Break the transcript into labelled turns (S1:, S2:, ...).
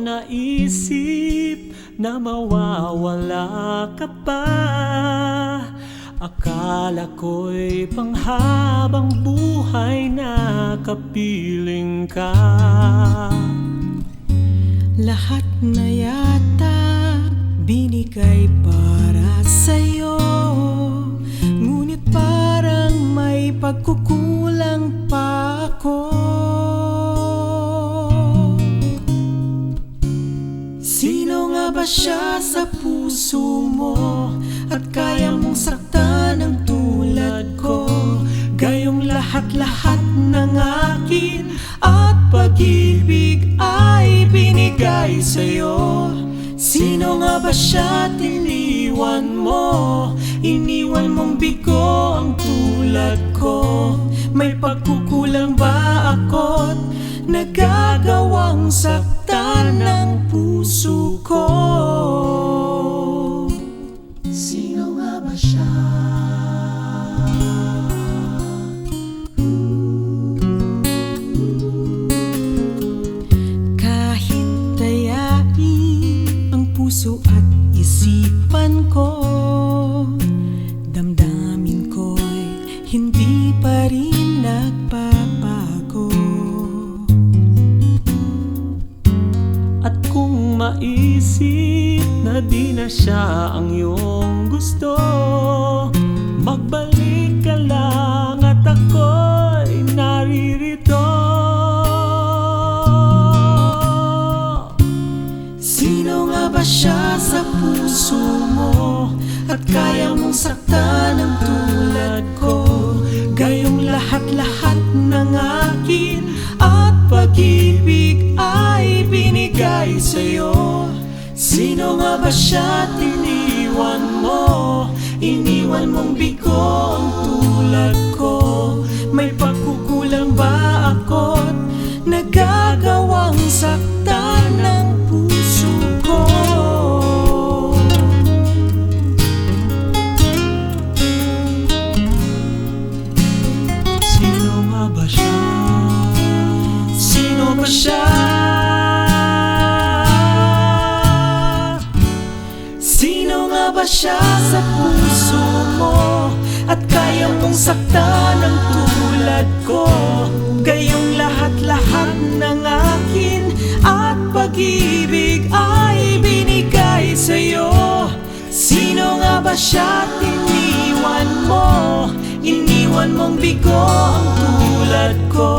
S1: naisip na mawawala ka pa. Akala ko'y panghabang buhay na kapiling ka.
S2: Lahat na yata binigay para sa'yo, ngunit parang may pagkukulang pa ako. Sino nga ba siya sa puso mo at kaya mong saktan ng tulad ko? Gayong lahat-lahat ng akin at pag-ibig ay binigay sa'yo. Sino nga ba siya tiniwan mo? Iniwan mong bigo ang tulad ko. May pagkukulang ba ako't nagagawang saktan ng puso ko? Sino nga ba siya? Kahit dayain ang puso at isipan ko, damdamin ko'y hindi pa rin nagbabago.
S1: At kung maisip na di na siya ang iyong gusto, magbalik ka lang at ako'y naririto.
S2: Sino nga ba siya sa puso mo at kaya mong saktan ng tulad ko? Gayong lahat-lahat ng akin at pag-ibig ay binigay sa'yo. Sino nga ba siya tiniwan mo? Iniwan mong bigo ang tulad ko. May pagkukulang ba ako't nagagawang saktan ng puso ko?
S1: Sino nga ba siya?
S2: Sino ba siya? Sino nga ba siya sa puso mo at kaya mong saktan ng tulad ko? Gayong lahat-lahat ng akin at pag-ibig ay binigay sa'yo. Sino nga ba siya tiniwan mo? Iniwan mong bigo ang tulad ko.